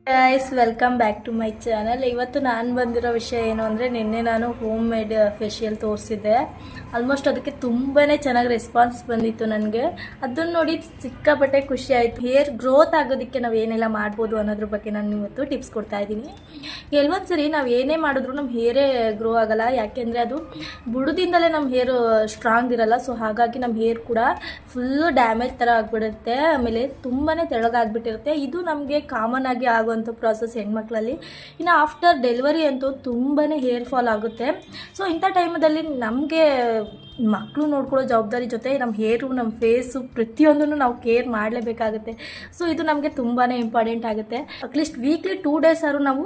Guys welcome back to my channel. ಇವತ್ತು ನಾನು ಬಂದಿರೋ ವಿಷಯ ಏನು ಅಂದರೆ, ನಿನ್ನೆ ನಾನು ಹೋಮ್ ಮೇಡ್ ಫೇಶಿಯಲ್ ತೋರಿಸಿದ್ದೆ. ಆಲ್ಮೋಸ್ಟ್ ಅದಕ್ಕೆ ತುಂಬಾ ಚೆನ್ನಾಗಿ ರೆಸ್ಪಾನ್ಸ್ ಬಂದಿತ್ತು ನನಗೆ. ಅದನ್ನು ನೋಡಿ ಸಿಕ್ಕಾಪಟ್ಟೆ ಖುಷಿ ಆಯಿತು. ಹೇರ್ ಗ್ರೋತ್ ಆಗೋದಕ್ಕೆ ನಾವು ಏನೆಲ್ಲ ಮಾಡ್ಬೋದು ಅನ್ನೋದ್ರ ಬಗ್ಗೆ ನಾನು ಇವತ್ತು ಟಿಪ್ಸ್ ಕೊಡ್ತಾ ಇದ್ದೀನಿ. ಕೆಲವೊಂದು ಸರಿ ನಾವು ಏನೇ ಮಾಡಿದ್ರು ನಮ್ಮ ಹೇರೇ ಗ್ರೋ ಆಗೋಲ್ಲ, ಯಾಕೆಂದರೆ ಅದು ಬುಡದಿಂದಲೇ ನಮ್ಮ ಹೇರು ಸ್ಟ್ರಾಂಗ್ ಇರಲ್ಲ. ಸೊ ಹಾಗಾಗಿ ನಮ್ಮ ಹೇರ್ ಕೂಡ ಫುಲ್ಲು ಡ್ಯಾಮೇಜ್ ಥರ ಆಗಿಬಿಡುತ್ತೆ, ಆಮೇಲೆ ತುಂಬಾ ತೆಳ್ಳಗಾಗ್ಬಿಟ್ಟಿರುತ್ತೆ. ಇದು ನಮಗೆ ಕಾಮನ್ ಆಗಿ ಆಗುವಂಥ ಪ್ರಾಸೆಸ್ ಹೆಣ್ಮಕ್ಳಲ್ಲಿ. ಇನ್ನು ಆಫ್ಟರ್ ಡೆಲಿವರಿ ಅಂತೂ ತುಂಬಾ ಹೇರ್ ಫಾಲ್ ಆಗುತ್ತೆ. ಸೊ ಇಂಥ ಟೈಮಲ್ಲಿ ನಮಗೆ ಮಕ್ಕಳು ನೋಡ್ಕೊಳ್ಳೋ ಜವಾಬ್ದಾರಿ ಜೊತೆ ನಮ್ಮ ಹೇರು, ನಮ್ಮ ಫೇಸು ಪ್ರತಿಯೊಂದನ್ನು ನಾವು ಕೇರ್ ಮಾಡಲೇಬೇಕಾಗುತ್ತೆ. ಸೊ ಇದು ನಮಗೆ ತುಂಬಾ ಇಂಪಾರ್ಟೆಂಟ್ ಆಗುತ್ತೆ. ಅಟ್ಲೀಸ್ಟ್ ವೀಕ್ಲಿ 2 days ಆದರೂ ನಾವು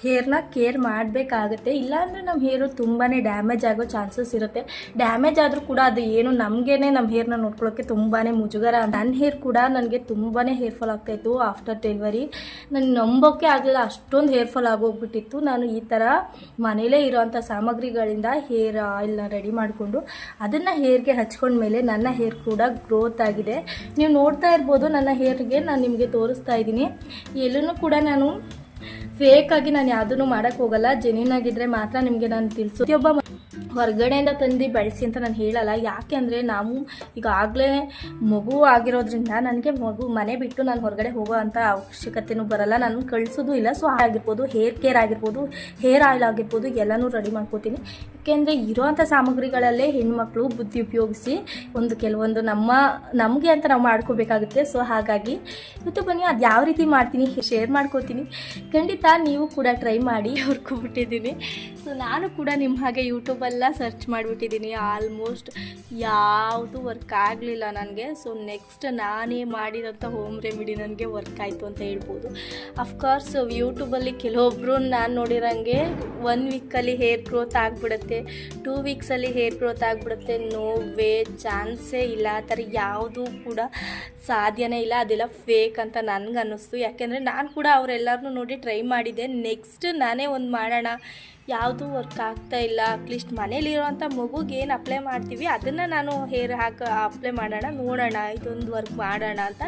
ಹೇರ್ನ ಕೇರ್ ಮಾಡಬೇಕಾಗುತ್ತೆ. ಇಲ್ಲಾಂದರೆ ನಮ್ಮ ಹೇರು ತುಂಬಾ ಡ್ಯಾಮೇಜ್ ಆಗೋ ಚಾನ್ಸಸ್ ಇರುತ್ತೆ. ಡ್ಯಾಮೇಜ್ ಆದರೂ ಕೂಡ ಅದು ಏನು ನಮಗೇ ನಮ್ಮ ಹೇರ್ನ ನೋಡ್ಕೊಳ್ಳೋಕ್ಕೆ ತುಂಬಾ ಮುಜುಗರ. ನನ್ನ ಹೇರ್ ಕೂಡ ನನಗೆ ತುಂಬಾ ಹೇರ್ ಫಾಲ್ ಆಗ್ತಾಯಿತ್ತು ಆಫ್ಟರ್ ಡೆಲಿವರಿ. ನನಗೆ ನಂಬೋಕ್ಕೆ ಆಗಲಿಲ್ಲ, ಅಷ್ಟೊಂದು ಹೇರ್ ಫಾಲ್ ಆಗೋಗ್ಬಿಟ್ಟಿತ್ತು. ನಾನು ಈ ಥರ ಮನೇಲೇ ಇರೋವಂಥ ಸಾಮಗ್ರಿಗಳಿಂದ ಹೇರ್ ಆಯಿಲ್ನ ರೆಡಿ ಮಾಡಿಕೊಂಡು ಅದನ್ನು ಹೇರ್ಗೆ ಹಚ್ಕೊಂಡ್ಮೇಲೆ ನನ್ನ ಹೇರ್ ಕೂಡ ಗ್ರೋತ್ ಆಗಿದೆ. ನೀವು ನೋಡ್ತಾ ಇರ್ಬೋದು, ನನ್ನ ಹೇರ್ಗೆ ನಾನು ನಿಮಗೆ ತೋರಿಸ್ತಾ ಇದ್ದೀನಿ. ಎಲ್ಲೂ ಕೂಡ ನಾನು ಫೇಕಾಗಿ ನಾನು ಯಾವುದನ್ನು ಮಾಡೋಕ್ಕೆ ಹೋಗಲ್ಲ. ಜೆನ್ಯೂನ್ ಆಗಿದ್ದರೆ ಮಾತ್ರ ನಿಮಗೆ ನಾನು ತಿಳಿಸು. ಪ್ರತಿಯೊಬ್ಬ ಹೊರಗಡೆಯಿಂದ ತಂದು ಬೆಳೆಸಿ ಅಂತ ನಾನು ಹೇಳಲ್ಲ. ಯಾಕೆ ಅಂದರೆ ನಾವು ಈಗಾಗಲೇ ಮಗು ಆಗಿರೋದ್ರಿಂದ ನನಗೆ ಮನೆ ಬಿಟ್ಟು ನಾನು ಹೊರಗಡೆ ಹೋಗೋ ಅಂಥ ಅವಶ್ಯಕತೆಯೂ ಬರಲ್ಲ, ನಾನು ಕಳಿಸೋದು ಇಲ್ಲ. ಸೊ ಆಗಿರ್ಬೋದು, ಹೇರ್ ಕೇರ್ ಆಗಿರ್ಬೋದು, ಹೇರ್ ಆಯಿಲ್ ಆಗಿರ್ಬೋದು, ಎಲ್ಲನೂ ರೆಡಿ ಮಾಡ್ಕೋತೀನಿ. ಯಾಕೆಂದರೆ ಇರೋವಂಥ ಸಾಮಗ್ರಿಗಳಲ್ಲೇ ಹೆಣ್ಮಕ್ಳು ಬುದ್ಧಿ ಉಪಯೋಗಿಸಿ ಕೆಲವೊಂದು ನಮಗೆ ಅಂತ ನಾವು ಮಾಡ್ಕೋಬೇಕಾಗುತ್ತೆ. ಸೊ ಹಾಗಾಗಿ ಇವತ್ತು ಬನ್ನಿ ಅದು ಯಾವ ರೀತಿ ಮಾಡ್ತೀನಿ ಶೇರ್ ಮಾಡ್ಕೋತೀನಿ. ಖಂಡಿತ ನೀವು ಕೂಡ ಟ್ರೈ ಮಾಡಿ. ಹುರ್ಕೊಬಿಟ್ಟಿದ್ದೀನಿ. ಸೊ ನಾನು ಕೂಡ ನಿಮ್ಮ ಹಾಗೆ ಯೂಟ್ಯೂಬೆಲ್ಲ ಸರ್ಚ್ ಮಾಡಿಬಿಟ್ಟಿದ್ದೀನಿ. ಆಲ್ಮೋಸ್ಟ್ ಯಾವುದು ವರ್ಕ್ ಆಗಲಿಲ್ಲ ನನಗೆ. ಸೊ ನೆಕ್ಸ್ಟ್ ನಾನೇ ಮಾಡಿರೋಂಥ ಹೋಮ್ ರೆಮಿಡಿ ನನಗೆ ವರ್ಕ್ ಆಯಿತು ಅಂತ ಹೇಳ್ಬೋದು. ಅಫ್ಕೋರ್ಸ್ ಯೂಟ್ಯೂಬಲ್ಲಿ ಕೆಲವೊಬ್ಬರು ನಾನು ನೋಡಿರೋಂಗೆ 1 ವೀಕಲ್ಲಿ ಹೇರ್ ಗ್ರೋತ್ ಆಗಿಬಿಡುತ್ತೆ, 2 ವೀಕ್ಸಲ್ಲಿ ಹೇರ್ ಗ್ರೋತ್ ಆಗಿಬಿಡುತ್ತೆ. ನೋ ವೇ, ಚಾನ್ಸೇ ಇಲ್ಲ. ಆ ಥರ ಯಾವುದೂ ಕೂಡ ಸಾಧ್ಯನೇ ಇಲ್ಲ. ಅದೆಲ್ಲ ಫೇಕ್ ಅಂತ ನನಗೆ ಅನ್ನಿಸ್ತು. ಯಾಕೆಂದರೆ ನಾನು ಕೂಡ ಅವರೆಲ್ಲರನ್ನೂ ನೋಡಿ ಟ್ರೈ ಮಾಡಿದ್ದೆ. ನೆಕ್ಸ್ಟ್ ನಾನೇ ಒಂದು ಮಾಡೋಣ, ಯಾವುದೂ ವರ್ಕ್ ಆಗ್ತಾ ಇಲ್ಲ. ಅಟ್ಲೀಸ್ಟ್ ಮನೇಲಿರೋವಂಥ ಮಗುಗೆ ಏನು ಅಪ್ಲೈ ಮಾಡ್ತೀವಿ ಅದನ್ನು ನಾನು ಹೇರ್ ಅಪ್ಲೈ ಮಾಡೋಣ, ನೋಡೋಣ ಇದೊಂದು ವರ್ಕ್ ಮಾಡೋಣ ಅಂತ.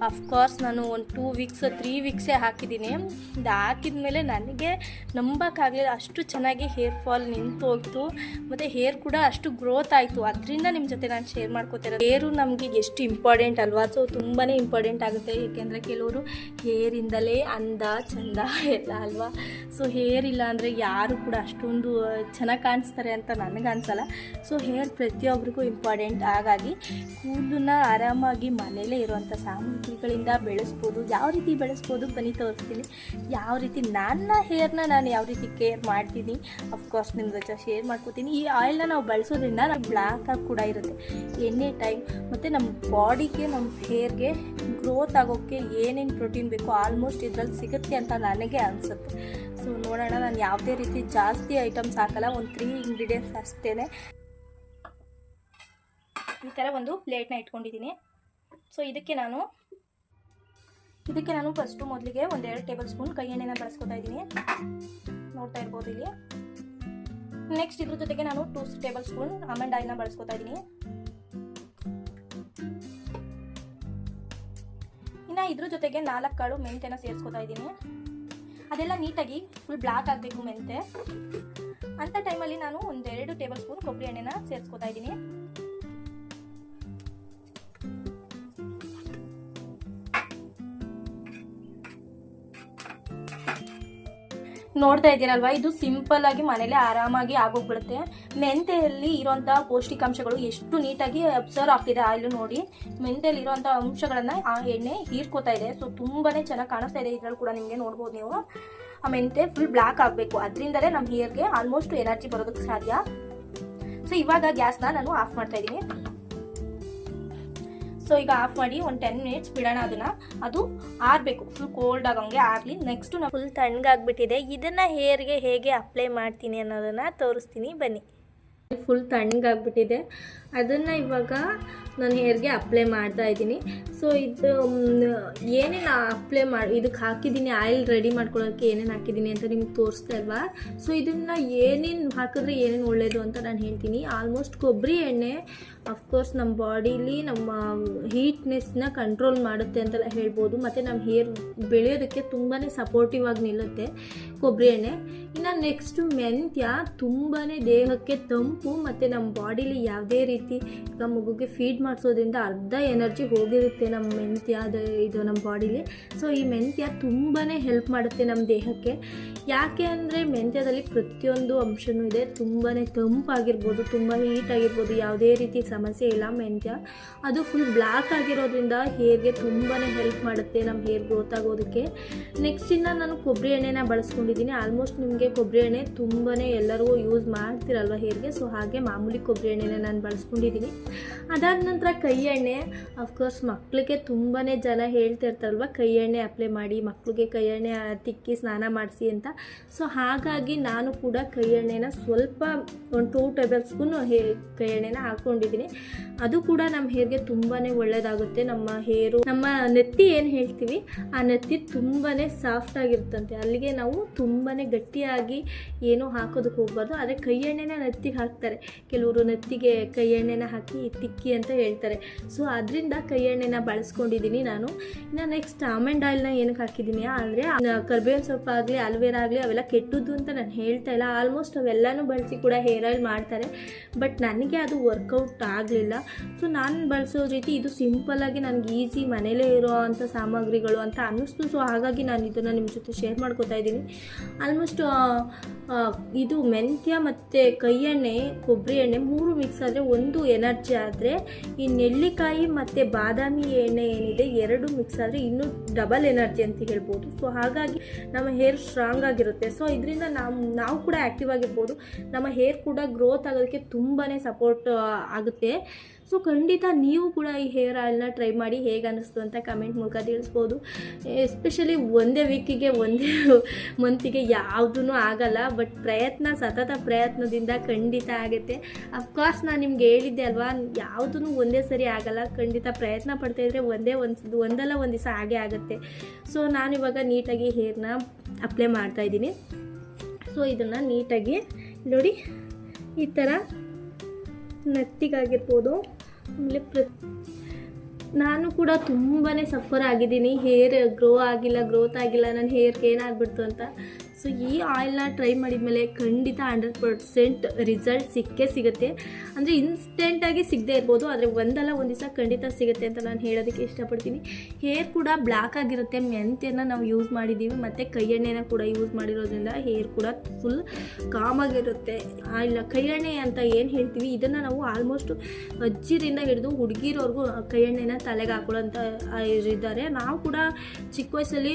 ಅಫ್ಕೋರ್ಸ್ ನಾನು ಒಂದು 2 ವೀಕ್ಸ್ 3 ವೀಕ್ಸೇ ಹಾಕಿದ್ದೀನಿ. ಇದು ಹಾಕಿದ ಮೇಲೆ ನನಗೆ ನಂಬೋಕ್ಕಾಗಲಿಲ್ಲ, ಅಷ್ಟು ಚೆನ್ನಾಗಿ ಹೇರ್ ಫಾಲ್ ನಿಂತೋಯ್ತು ಮತ್ತು ಹೇರ್ ಕೂಡ ಅಷ್ಟು ಗ್ರೋತ್ ಆಯಿತು. ಅದರಿಂದ ನಿಮ್ಮ ಜೊತೆ ನಾನು ಶೇರ್ ಮಾಡ್ಕೋತಿರೋದು. ಹೇರು ನಮಗೆ ಎಷ್ಟು ಇಂಪಾರ್ಟೆಂಟ್ ಅಲ್ವಾ? ಸೊ ತುಂಬಾ ಇಂಪಾರ್ಟೆಂಟ್ ಆಗುತ್ತೆ. ಏಕೆಂದರೆ ಕೆಲವರು ಹೇರಿಂದಲೇ ಅಂದ ಚಂದ ಎಲ್ಲ ಅಲ್ವಾ? ಸೊ ಹೇರ್ ಇಲ್ಲ ಅಂದರೆ ಯಾರು ಕೂಡ ಅಷ್ಟೊಂದು ಚೆನ್ನಾಗಿ ಕಾಣಿಸ್ತಾರೆ ಅಂತ ನನಗೆ ಅನಿಸಲ್ಲ. ಸೊ ಹೇರ್ ಪ್ರತಿಯೊಬ್ಬರಿಗೂ ಇಂಪಾರ್ಟೆಂಟ್. ಹಾಗಾಗಿ ಕೂದಲನ್ನ ಆರಾಮಾಗಿ ಮನೆಯಲ್ಲೇ ಇರುವಂಥ ಸಾಮಗ್ರಿಗಳಿಂದ ಬೆಳೆಸ್ಬೋದು. ಯಾವ ರೀತಿ ಬೆಳೆಸ್ಬೋದು ಬನ್ನಿ ತೋರಿಸ್ತೀನಿ. ಯಾವ ರೀತಿ ನನ್ನ ಹೇರ್ನ ನಾನು ಯಾವ ರೀತಿ ಕೇರ್ ಮಾಡ್ತೀನಿ ಅಫ್ಕೋರ್ಸ್ ನಿಮ್ಮ ಜೊತೆ ಶೇರ್ ಮಾಡ್ಕೋತೀನಿ. ಈ ಆಯಿಲ್ನ ನಾವು ಬಳಸೋದ್ರಿಂದ ನಾವು ಬ್ಲ್ಯಾಕ್ ಆಗಿ ಕೂಡ ಇರುತ್ತೆ ಎನಿ ಟೈಮ್. ಮತ್ತು ನಮ್ಮ ಬಾಡಿಗೆ, ನಮ್ಮ ಹೇರ್ಗೆ ಗ್ರೋತ್ ಆಗೋಕ್ಕೆ ಏನೇನು ಪ್ರೋಟೀನ್ ಬೇಕೋ ಆಲ್ಮೋಸ್ಟ್ ಇದರಲ್ಲಿ ಸಿಗುತ್ತೆ ಅಂತ ನನಗೆ ಅನಿಸುತ್ತೆ. ಸೊ ನೋಡೋಣ. ನಾನು ಯಾವುದೇ ರೀತಿ ಜಾಸ್ತಿ ಐಟಮ್ಸ್ ಹಾಕಲ್ಲ, ಒಂದು 3 ಇಂಗ್ರೀಡಿಯೆಂಟ್ಸ್ ಅಷ್ಟೇ. ಈ ಥರ ಒಂದು ಪ್ಲೇಟ್ನ ಇಟ್ಕೊಂಡಿದ್ದೀನಿ. ಸೊ ಇದಕ್ಕೆ ನಾನು ಫಸ್ಟು ಮೊದಲಿಗೆ 1-2 ಟೇಬಲ್ ಸ್ಪೂನ್ ಕೈ ಎಣ್ಣೆನ ಬಳಸ್ಕೊತಾ ಇದ್ದೀನಿ, ನೋಡ್ತಾ ಇರ್ಬೋದು ಇಲ್ಲಿ. ನೆಕ್ಸ್ಟ್ ಇದ್ರ ಜೊತೆಗೆ ನಾನು 2 ಟೇಬಲ್ ಸ್ಪೂನ್ ಆಲ್ಮಂಡ್ ಆಯಿಲ್ನ ಬಳಸ್ಕೊತಾ ಇದ್ದೀನಿ. ಇನ್ನು ಇದ್ರ ಜೊತೆಗೆ 4 ಕಾಳು ಮೆಂತೆನ ಸೇರಿಸ್ಕೊತಾ ಇದ್ದೀನಿ. ಅದೆಲ್ಲ ನೀಟಾಗಿ ಫುಲ್ ಬ್ಲ್ಯಾಕ್ ಆಗಬೇಕು ಮೆಂತೆ. ಅಂಥ ಟೈಮಲ್ಲಿ ನಾನು 1-2 ಟೇಬಲ್ ಸ್ಪೂನ್ ಕೊಬ್ಬರಿ ಎಣ್ಣೆನ ಸೇರಿಸ್ಕೊತಾ ಇದ್ದೀನಿ. ನೋಡ್ತಾ ಇದ್ದೀರಲ್ವಾ, ಇದು ಸಿಂಪಲ್ ಆಗಿ ಮನೇಲಿ ಆರಾಮಾಗಿ ಆಗೋಗ್ಬಿಡುತ್ತೆ. ಮೆಂತೆಯಲ್ಲಿ ಇರೋಂಥ ಪೌಷ್ಟಿಕಾಂಶಗಳು ಎಷ್ಟು ನೀಟಾಗಿ ಅಬ್ಸರ್ವ್ ಆಗ್ತಿದೆ ಆಯಿಲ್ ನೋಡಿ. ಮೆಂತೆಯಲ್ಲಿ ಇರೋಂಥ ಅಂಶಗಳನ್ನು ಆ ಎಣ್ಣೆ ಹೀರ್ಕೋತಾ ಇದೆ. ಸೊ ತುಂಬಾ ಚೆನ್ನಾಗಿ ಕಾಣಿಸ್ತಾ ಇದೆ. ಇದರಲ್ಲಿ ಕೂಡ ನಿಮಗೆ ನೋಡ್ಬೋದು ನೀವು. ಆ ಮೆಂತೆ ಫುಲ್ ಬ್ಲ್ಯಾಕ್ ಆಗಬೇಕು, ಅದರಿಂದಲೇ ನಮ್ಮ ಹೇರ್ಗೆ ಆಲ್ಮೋಸ್ಟ್ ಎನರ್ಜಿ ಬರೋದಕ್ಕೆ ಸಾಧ್ಯ. ಸೊ ಇವಾಗ ಗ್ಯಾಸ್ನ ನಾನು ಆಫ್ ಮಾಡ್ತಾ ಇದ್ದೀನಿ. ಸೊ ಈಗ ಆಫ್ ಮಾಡಿ ಒಂದು 10 ಮಿನಿಟ್ಸ್ ಬಿಡೋಣ. ಅದು ಆರಬೇಕು, ಫುಲ್ ಕೋಲ್ಡ್ ಆಗಂಗೆ ಆಗಲಿ. ನೆಕ್ಸ್ಟ್ ನಾನು ಫುಲ್ ತಣ್ಣಗಾಗ್ಬಿಟ್ಟಿದೆ. ಇದನ್ನು ಹೇರ್ಗೆ ಹೇಗೆ ಅಪ್ಲೈ ಮಾಡ್ತೀನಿ ಅನ್ನೋದನ್ನು ತೋರಿಸ್ತೀನಿ ಬನ್ನಿ. ಫುಲ್ ತಣ್ಣಗಾಗ್ಬಿಟ್ಟಿದೆ. ಅದನ್ನು ಇವಾಗ ನಾನು ಹೇರ್ಗೆ ಅಪ್ಲೈ ಮಾಡ್ತಾ ಇದ್ದೀನಿ. ಸೊ ಇದು ಏನೇನು ಅಪ್ಲೈ ಇದಕ್ಕೆ ಹಾಕಿದ್ದೀನಿ, ಆಯಿಲ್ ರೆಡಿ ಮಾಡ್ಕೊಳ್ಳೋಕ್ಕೆ ಏನೇನು ಹಾಕಿದ್ದೀನಿ ಅಂತ ನಿಮ್ಗೆ ತೋರಿಸ್ತಾ ಇಲ್ವಾ. ಸೊ ಇದನ್ನು ಏನೇನು ಹಾಕಿದ್ರೆ ಏನೇನು ಒಳ್ಳೆಯದು ಅಂತ ನಾನು ಹೇಳ್ತೀನಿ. ಆಲ್ಮೋಸ್ಟ್ ಕೊಬ್ಬರಿ ಎಣ್ಣೆ ಅಫ್ಕೋರ್ಸ್ ನಮ್ಮ ಬಾಡೀಲಿ ನಮ್ಮ ಹೀಟ್ನೆಸ್ನ ಕಂಟ್ರೋಲ್ ಮಾಡುತ್ತೆ ಅಂತೆಲ್ಲ ಹೇಳ್ಬೋದು, ಮತ್ತು ನಮ್ಮ ಹೇರ್ ಬೆಳೆಯೋದಕ್ಕೆ ತುಂಬಾ ಸಪೋರ್ಟಿವ್ ಆಗಿ ನಿಲ್ಲುತ್ತೆ ಕೊಬ್ಬರಿ ಎಣ್ಣೆ. ಇನ್ನು ನೆಕ್ಸ್ಟು ಮೆಂತ್ಯ ತುಂಬಾ ದೇಹಕ್ಕೆ ತಂಪು, ಮತ್ತು ನಮ್ಮ ಬಾಡೀಲಿ ಯಾವುದೇ ರೀತಿ ಈಗ ಮಗುಗೆ ಫೀಡ್ ಮಾಡಿಸೋದ್ರಿಂದ ಅರ್ಧ ಎನರ್ಜಿ ಹೋಗಿರುತ್ತೆ ನಮ್ಮ ಮೆಂತ್ಯ ಇದು ನಮ್ಮ ಬಾಡೀಲಿ. ಸೊ ಈ ಮೆಂತ್ಯ ತುಂಬಾ ಹೆಲ್ಪ್ ಮಾಡುತ್ತೆ ನಮ್ಮ ದೇಹಕ್ಕೆ. ಯಾಕೆ ಅಂದರೆ ಮೆಂತ್ಯದಲ್ಲಿ ಪ್ರತಿಯೊಂದು ಅಂಶವೂ ಇದೆ. ತುಂಬಾ ತಂಪಾಗಿರ್ಬೋದು, ತುಂಬ ಹೀಟ್ ಆಗಿರ್ಬೋದು, ಯಾವುದೇ ರೀತಿ ಸಮಸ್ಯೆ ಇಲ್ಲ. ಮೆಂತ್ಯ ಅದು ಫುಲ್ ಬ್ಲ್ಯಾಕ್ ಆಗಿರೋದ್ರಿಂದ ಹೇರ್ಗೆ ತುಂಬಾ ಹೆಲ್ಪ್ ಮಾಡುತ್ತೆ ನಮ್ಮ ಹೇರ್ ಗ್ರೋತ್ ಆಗೋದಕ್ಕೆ. ನೆಕ್ಸ್ಟ್ ಇನ್ನು ನಾನು ಕೊಬ್ಬರಿ ಎಣ್ಣೆನ ಬಳಸ್ಕೊಂಡಿದ್ದೀನಿ. ಆಲ್ಮೋಸ್ಟ್ ನಿಮಗೆ ಕೊಬ್ಬರಿ ಎಣ್ಣೆ ತುಂಬಾ ಎಲ್ಲರೂ ಯೂಸ್ ಮಾಡ್ತಿರಲ್ವ ಹೇರ್ಗೆ, ಸೊ ಹಾಗೆ ಮಾಮೂಲಿ ಕೊಬ್ಬರಿ ಎಣ್ಣೆನ ನಾನು ಬಳಸ್ಕೊಂಡಿದ್ದೀನಿ. ಅದಾದ ನಂತರ ಕೈ ಎಣ್ಣೆ. ಅಫ್ಕೋರ್ಸ್ ಮಕ್ಕಳಿಗೆ ತುಂಬಾ ಜನ ಹೇಳ್ತಿರ್ತಾರಲ್ವ ಕೈ ಎಣ್ಣೆ ಅಪ್ಲೈ ಮಾಡಿ, ಮಕ್ಕಳಿಗೆ ಕೈ ಎಣ್ಣೆ ತಿಕ್ಕಿ ಸ್ನಾನ ಮಾಡಿಸಿ ಅಂತ. ಸೊ ಹಾಗಾಗಿ ನಾನು ಕೂಡ ಕೈ ಎಣ್ಣೆನ ಸ್ವಲ್ಪ ಒಂದು 2 ಟೇಬಲ್ ಸ್ಪೂನ್ ಕೈ ಎಣ್ಣೆನ ಹಾಕ್ಕೊಂಡಿದ್ದೀನಿ. ಅದು ಕೂಡ ನಮ್ಮ ಹೇರ್ಗೆ ತುಂಬಾ ಒಳ್ಳೆಯದಾಗುತ್ತೆ. ನಮ್ಮ ಹೇರು, ನಮ್ಮ ನೆತ್ತಿ ಏನು ಹೇಳ್ತೀವಿ ಆ ನೆತ್ತಿ ತುಂಬಾ ಸಾಫ್ಟ್ ಆಗಿರುತ್ತಂತೆ. ಅಲ್ಲಿಗೆ ನಾವು ತುಂಬಾ ಗಟ್ಟಿಯಾಗಿ ಏನೂ ಹಾಕೋದಕ್ಕೆ ಹೋಗ್ಬಾರ್ದು. ಆದರೆ ಕೈ ಎಣ್ಣೆನ ನೆತ್ತಿಗೆ ಹಾಕ್ತಾರೆ ಕೆಲವರು, ನೆತ್ತಿಗೆ ಕೈ ಎಣ್ಣೆನ ಹಾಕಿ ತಿಕ್ಕಿ ಅಂತ ಹೇಳ್ತಾರೆ. ಸೊ ಅದರಿಂದ ಕೈ ಎಣ್ಣೆನ ಬಳಸ್ಕೊಂಡಿದ್ದೀನಿ ನಾನು. ಇನ್ನು ನೆಕ್ಸ್ಟ್ ಆಲ್ಮಂಡ್ ಆಯಿಲ್ನ ಏನಕ್ಕೆ ಹಾಕಿದ್ದೀನಿ ಅಂದರೆ ಕರ್ಬೇವಿನ ಸೊಪ್ಪು ಆಗಲಿ ಅಲೋವೆರಾ ಆಗಲಿ ಅವೆಲ್ಲ ಕೆಟ್ಟದ್ದು ಅಂತ ನಾನು ಹೇಳ್ತಾ ಇಲ್ಲ. ಆಲ್ಮೋಸ್ಟ್ ಅವೆಲ್ಲನೂ ಬಳಸಿ ಕೂಡ ಹೇರ್ ಆಯಿಲ್ ಮಾಡ್ತಾರೆ, ಬಟ್ ನನಗೆ ಅದು ವರ್ಕೌಟ್ ಆಗಲಿಲ್ಲ. ಸೊ ನಾನು ಬಳಸೋ ರೀತಿ ಇದು ಸಿಂಪಲ್ಲಾಗಿ ನನಗೆ ಈಸಿ ಮನೇಲೇ ಇರೋ ಅಂಥ ಸಾಮಗ್ರಿಗಳು ಅಂತ ಅನ್ನಿಸ್ತು. ಸೊ ಹಾಗಾಗಿ ನಾನು ಇದನ್ನು ನಿಮ್ಮ ಜೊತೆ ಶೇರ್ ಮಾಡ್ಕೋತಾ ಇದ್ದೀನಿ. ಆಲ್ಮೋಸ್ಟ್ ಇದು ಮೆಂತ್ಯ ಮತ್ತು ಕೈ ಎಣ್ಣೆ, ಕೊಬ್ಬರಿ ಎಣ್ಣೆ 3 ಮಿಕ್ಸ್ ಆದರೆ ಒಂದು ಎನರ್ಜಿ ಆದರೆ, ಈ ನೆಲ್ಲಿಕಾಯಿ ಮತ್ತು ಬಾದಾಮಿ ಎಣ್ಣೆ ಏನಿದೆ 2 ಮಿಕ್ಸ್ ಆದರೆ ಇನ್ನೂ ಡಬಲ್ ಎನರ್ಜಿ ಅಂತ ಹೇಳ್ಬೋದು. ಸೊ ಹಾಗಾಗಿ ನಮ್ಮ ಹೇರ್ ಸ್ಟ್ರಾಂಗ್ ಆಗಿರುತ್ತೆ. ಸೊ ಇದರಿಂದ ನಾವು ಕೂಡ ಆ್ಯಕ್ಟಿವ್ ಆಗಿರ್ಬೋದು, ನಮ್ಮ ಹೇರ್ ಕೂಡ ಗ್ರೋತ್ ಆಗೋದಕ್ಕೆ ತುಂಬಾ ಸಪೋರ್ಟ್ ಆಗುತ್ತೆ. ಸೊ ಖಂಡಿತ ನೀವು ಕೂಡ ಈ ಹೇರ್ ಆಯಿಲ್ನ ಟ್ರೈ ಮಾಡಿ ಹೇಗೆ ಅನ್ನಿಸ್ತು ಅಂತ ಕಮೆಂಟ್ ಮೂಲಕ ತಿಳಿಸ್ಬೋದು. ಎಸ್ಪೆಷಲಿ ಒಂದೇ ವೀಕಿಗೆ ಒಂದೇ ಮಂತಿಗೆ ಯಾವುದೂ ಆಗಲ್ಲ, ಬಟ್ ಸತತ ಪ್ರಯತ್ನದಿಂದ ಖಂಡಿತ ಆಗುತ್ತೆ. ಅಫ್ಕೋರ್ಸ್ ನಾನು ನಿಮ್ಗೆ ಹೇಳಿದ್ದೆ ಅಲ್ವಾ, ಯಾವುದೂ ಒಂದೇ ಸರಿ ಆಗಲ್ಲ. ಖಂಡಿತ ಪ್ರಯತ್ನ ಪಡ್ತಾಯಿದ್ರೆ ಒಂದಲ್ಲ ಒಂದು ದಿವಸ ಹಾಗೆ ಆಗುತ್ತೆ. ಸೊ ನಾನಿವಾಗ ನೀಟಾಗಿ ಹೇರ್ನ ಅಪ್ಲೈ ಮಾಡ್ತಾಯಿದ್ದೀನಿ. ಸೊ ಇದನ್ನು ನೀಟಾಗಿ ನೋಡಿ ಈ ಥರ ನೆತ್ತಿಗಾಗಿರ್ಬೋದು. ಆಮೇಲೆ ನಾನು ಕೂಡ ತುಂಬಾ ಸಫರ್ ಆಗಿದ್ದೀನಿ, ಹೇರ್ ಗ್ರೋತ್ ಆಗಿಲ್ಲ, ನನ್ನ ಹೇರ್ಗೆ ಏನಾಗ್ಬಿಡ್ತು ಅಂತ. ಸೊ ಈ ಆಯಿಲ್ನ ಟ್ರೈ ಮಾಡಿದ್ಮೇಲೆ ಖಂಡಿತ 100% ರಿಸಲ್ಟ್ ಸಿಗುತ್ತೆ. ಅಂದರೆ ಇನ್ಸ್ಟೆಂಟಾಗಿ ಸಿಗದೆ ಇರ್ಬೋದು, ಆದರೆ ಒಂದಲ್ಲ ಒಂದು ದಿವಸ ಖಂಡಿತ ಸಿಗುತ್ತೆ ಅಂತ ನಾನು ಹೇಳೋದಕ್ಕೆ ಇಷ್ಟಪಡ್ತೀನಿ. ಹೇರ್ ಕೂಡ ಬ್ಲ್ಯಾಕ್ ಆಗಿರುತ್ತೆ. ಮೆಂತ್ಯನ ನಾವು ಯೂಸ್ ಮಾಡಿದ್ದೀವಿ ಮತ್ತು ಕೈ ಎಣ್ಣೆನ ಕೂಡ ಯೂಸ್ ಮಾಡಿರೋದ್ರಿಂದ ಹೇರ್ ಕೂಡ ಫುಲ್ ಕಾಮಾಗಿರುತ್ತೆ. ಆಯಿಲ್ ಕೈ ಎಣ್ಣೆ ಅಂತ ಏನು ಹೇಳ್ತೀವಿ, ಇದನ್ನು ನಾವು ಆಲ್ಮೋಸ್ಟ್ ಅಜ್ಜಿರಿಂದ ಹಿಡಿದು ಹುಡುಗಿರೋರ್ಗೂ ಕೈ ಎಣ್ಣೆನ ತಲೆಗೆ ಹಾಕೊಳ್ಳೋಂಥ ಇದ್ದಾರೆ. ನಾವು ಕೂಡ ಚಿಕ್ಕ ವಯಸ್ಸಲ್ಲಿ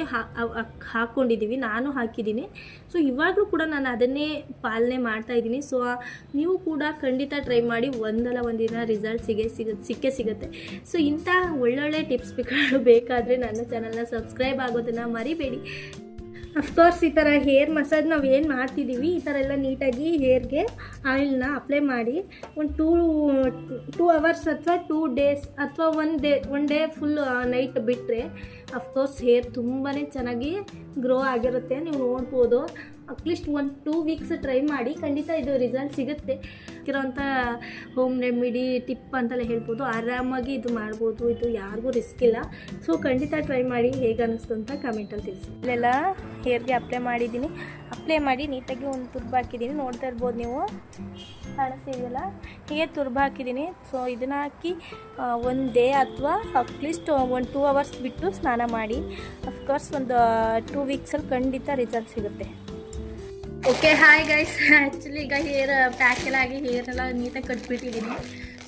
ಹಾಕ್ಕೊಂಡಿದ್ದೀವಿ, ನಾನು ಹಾಕಿದ್ದೀನಿ. ಸೊ ಇವಾಗಲೂ ಕೂಡ ನಾನು ಅದನ್ನೇ ಪಾಲನೆ ಮಾಡ್ತಾಯಿದ್ದೀನಿ. ಸೊ ನೀವು ಕೂಡ ಖಂಡಿತ ಟ್ರೈ ಮಾಡಿ, ಒಂದಲ್ಲ ಒಂದಿನ ರಿಸಲ್ಟ್ ಸಿಗುತ್ತೆ. ಸೊ ಇಂಥ ಒಳ್ಳೊಳ್ಳೆ ಟಿಪ್ಸ್ ಬೇಕಾದರೆ ನನ್ನ ಚಾನಲ್ನ ಸಬ್ಸ್ಕ್ರೈಬ್ ಆಗೋದನ್ನು ಮರಿಬೇಡಿ. ಅಫ್ಕೋರ್ಸ್ ಈ ಥರ ಹೇರ್ ಮಸಾಜ್ ನಾವು ಏನು ಮಾಡ್ತಿದ್ದೀವಿ, ಈ ಥರ ಎಲ್ಲ ನೀಟಾಗಿ ಹೇರ್ಗೆ ಆಯಿಲ್ನ ಅಪ್ಲೈ ಮಾಡಿ ಒಂದು 2 ಅವರ್ಸ್ ಅಥವಾ 2 ಡೇಸ್ ಅಥವಾ ಒನ್ ಡೇ ಫುಲ್ ನೈಟ್ ಬಿಟ್ಟರೆ ಅಫ್ಕೋರ್ಸ್ ಹೇರ್ ತುಂಬಾ ಚೆನ್ನಾಗಿ ಗ್ರೋ ಆಗಿರುತ್ತೆ. ನೀವು ನೋಡ್ಬೋದು. ಅಟ್ಲೀಸ್ಟ್ 1-2 ವೀಕ್ಸ್ ಟ್ರೈ ಮಾಡಿ, ಖಂಡಿತ ಇದು ರಿಸಲ್ಟ್ ಸಿಗುತ್ತೆ. ಇರೋಂಥ ಹೋಮ್ ರೆಮಿಡಿ ಟಿಪ್ ಅಂತಲೇ ಹೇಳ್ಬೋದು. ಆರಾಮಾಗಿ ಇದು ಮಾಡ್ಬೋದು, ಇದು ಯಾರಿಗೂ ರಿಸ್ಕ್ ಇಲ್ಲ. ಸೊ ಖಂಡಿತ ಟ್ರೈ ಮಾಡಿ, ಹೇಗೆ ಅನ್ನಿಸ್ತು ಅಂತ ಕಮೆಂಟಲ್ಲಿ ತಿಳಿಸಿ. ಇಲ್ಲೆಲ್ಲ ಹೇರ್ಗೆ ಅಪ್ಲೈ ಮಾಡಿ ನೀಟಾಗಿ ಒಂದು ತುರ್ಬು ಹಾಕಿದ್ದೀನಿ. ನೋಡ್ತಾ ಇರ್ಬೋದು ನೀವು, ಕಾಣಿಸ್ತಿದೆಯಲ್ಲ, ಹೀಗೆ ತುರ್ಬು ಹಾಕಿದ್ದೀನಿ. ಸೊ ಇದನ್ನು ಹಾಕಿ 1 ಡೇ ಅಥವಾ ಅಟ್ಲೀಸ್ಟ್ 1-2 ಅವರ್ಸ್ ಬಿಟ್ಟು ಸ್ನಾನ ಮಾಡಿ. ಅಫ್ಕೋರ್ಸ್ ಒಂದು 2 ವೀಕ್ಸಲ್ಲಿ ಖಂಡಿತ ರಿಸಲ್ಟ್ ಸಿಗುತ್ತೆ. Okay, hi guys. ಆ್ಯಕ್ಚುಲಿ ಈಗ ಹೇರ್ ಪ್ಯಾಕ್ ಎಲ್ಲ ಆಗಿ ಹೇರ್ ಎಲ್ಲ ನೀಟಾಗಿ ಕಟ್ಬಿಟ್ಟಿದ್ದೀನಿ.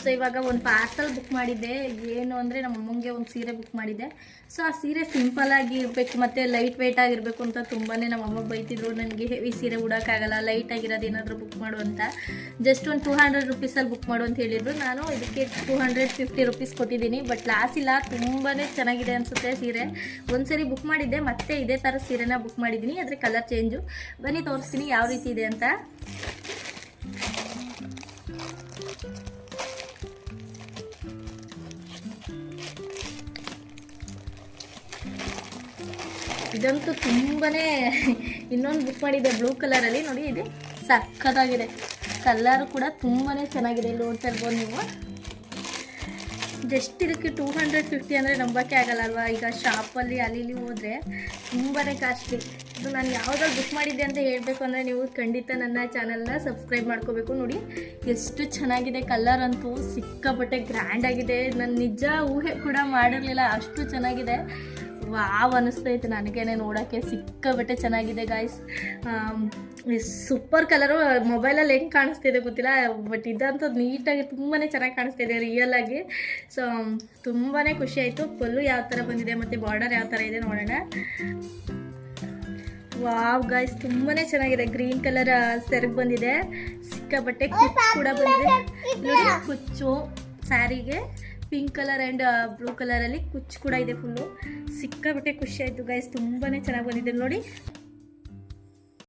ಸೊ ಇವಾಗ ಒಂದು ಪಾರ್ಸಲ್ ಬುಕ್ ಮಾಡಿದ್ದೆ. ಏನು ಅಂದರೆ ನಮ್ಮ ಅಮ್ಮಂಗೆ ಒಂದು ಸೀರೆ ಬುಕ್ ಮಾಡಿದ್ದೆ. ಸೊ ಆ ಸೀರೆ ಸಿಂಪಲ್ಲಾಗಿ ಇರಬೇಕು ಮತ್ತು ಲೈಟ್ ವೆಯ್ಟ್ ಆಗಿರಬೇಕು ಅಂತ ತುಂಬಾ ನಮ್ಮ ಅಮ್ಮ ಬೈತಿದ್ರು. ನನಗೆ ಹೆವಿ ಸೀರೆ ಉಡೋಕ್ಕಾಗಲ್ಲ, ಲೈಟ್ ಆಗಿರೋದು ಏನಾದರೂ ಬುಕ್ ಮಾಡು ಅಂತ. ಜಸ್ಟ್ ಒಂದು 200 ರುಪೀಸಲ್ಲಿ ಬುಕ್ ಮಾಡು ಅಂತ ಹೇಳಿದ್ರು. ನಾನು ಇದಕ್ಕೆ 250 ರುಪೀಸ್ ಕೊಟ್ಟಿದ್ದೀನಿ. ಬಟ್ ಲಾಸ್ ಇಲ್ಲ, ತುಂಬಾ ಚೆನ್ನಾಗಿದೆ ಅನಿಸುತ್ತೆ ಸೀರೆ. ಒಂದು ಸರಿ ಬುಕ್ ಮಾಡಿದ್ದೆ, ಮತ್ತೆ ಇದೇ ಥರ ಸೀರೆನ ಬುಕ್ ಮಾಡಿದ್ದೀನಿ. ಆದರೆ ಕಲರ್ ಚೇಂಜು. ಬನ್ನಿ ತೋರಿಸ್ತೀನಿ ಯಾವ ರೀತಿ ಇದೆ ಅಂತ. ಇದಂತೂ ತುಂಬಾ ಇನ್ನೊಂದು ಬುಕ್ ಮಾಡಿದ್ದೆ ಬ್ಲೂ ಕಲರಲ್ಲಿ ನೋಡಿ, ಇದು ಸಕ್ಕತ್ತಾಗಿದೆ. ಕಲರು ಕೂಡ ತುಂಬಾ ಚೆನ್ನಾಗಿದೆ. ಇಲ್ಲಿ ನೋಡ್ತಾ ಇರ್ಬೋದು ನೀವು. ಜಸ್ಟ್ ಇದಕ್ಕೆ 250 ಅಂದರೆ ನಂಬೋಕ್ಕೆ ಆಗಲ್ಲ ಅಲ್ವಾ. ಈಗ ಶಾಪಲ್ಲಿ ಅಲ್ಲಿ ಇಲ್ಲಿ ಹೋದರೆ ತುಂಬಾ ಕಾಸ್ಟ್ಲಿ. ಇದು ನಾನು ಯಾವುದಾದ್ರು ಬುಕ್ ಮಾಡಿದ್ದೆ ಅಂತ ಹೇಳಬೇಕು ಅಂದರೆ ನೀವು ಖಂಡಿತ ನನ್ನ ಚಾನಲ್ನ ಸಬ್ಸ್ಕ್ರೈಬ್ ಮಾಡ್ಕೋಬೇಕು. ನೋಡಿ ಎಷ್ಟು ಚೆನ್ನಾಗಿದೆ. ಕಲರ್ ಅಂತೂ ಸಿಕ್ಕಾಪಟ್ಟೆ ಗ್ರ್ಯಾಂಡ್ ಆಗಿದೆ. ನಾನು ನಿಜ ಊಹೆ ಕೂಡ ಮಾಡಿರಲಿಲ್ಲ, ಅಷ್ಟು ಚೆನ್ನಾಗಿದೆ. ವಾವ್ ಅನ್ನಿಸ್ತೈತೆ ನನಗೇನೆ ನೋಡೋಕ್ಕೆ. ಸಿಕ್ಕಾಪಟ್ಟೆ ಚೆನ್ನಾಗಿದೆ ಗಾಯ್ಸ್. Super colour. ಮೊಬೈಲಲ್ಲಿ ಹೆಂಗೆ ಕಾಣಿಸ್ತಿದೆ ಗೊತ್ತಿಲ್ಲ, ಬಟ್ ಇದಂತೂ ನೀಟಾಗಿ ತುಂಬಾ ಚೆನ್ನಾಗಿ ಕಾಣಿಸ್ತಿದೆ ರಿಯಲ್ ಆಗಿ. ಸೊ ತುಂಬಾ ಖುಷಿ ಆಯಿತು. ಪಲ್ಲು ಯಾವ ಥರ ಬಂದಿದೆ ಮತ್ತು ಬಾರ್ಡರ್ ಯಾವ ಥರ ಇದೆ ನೋಡೋಣ. ವಾವ್ ಗಾಯ್ಸ್, ತುಂಬಾ ಚೆನ್ನಾಗಿದೆ. ಗ್ರೀನ್ ಕಲರ್ ಸೆರಗು ಬಂದಿದೆ. ಸಿಕ್ಕಾಪಟ್ಟೆ ಕುಚ್ಚು ಕೂಡ ಬಂದಿದೆ ನೋಡಿ. ಕುಚ್ಚು ಸ್ಯಾರಿಗೆ ಪಿಂಕ್ ಕಲರ್ ಆ್ಯಂಡ್ ಬ್ಲೂ ಕಲರಲ್ಲಿ ಕುಚ್ಚು ಕೂಡ ಇದೆ ಫುಲ್ಲು. ಸಿಕ್ಕಾಪಟ್ಟೆ ಖುಷಿ ಆಯಿತು ಗೈಸ್. ತುಂಬಾ ಚೆನ್ನಾಗಿ ಬಂದಿದೆ ನೋಡಿ.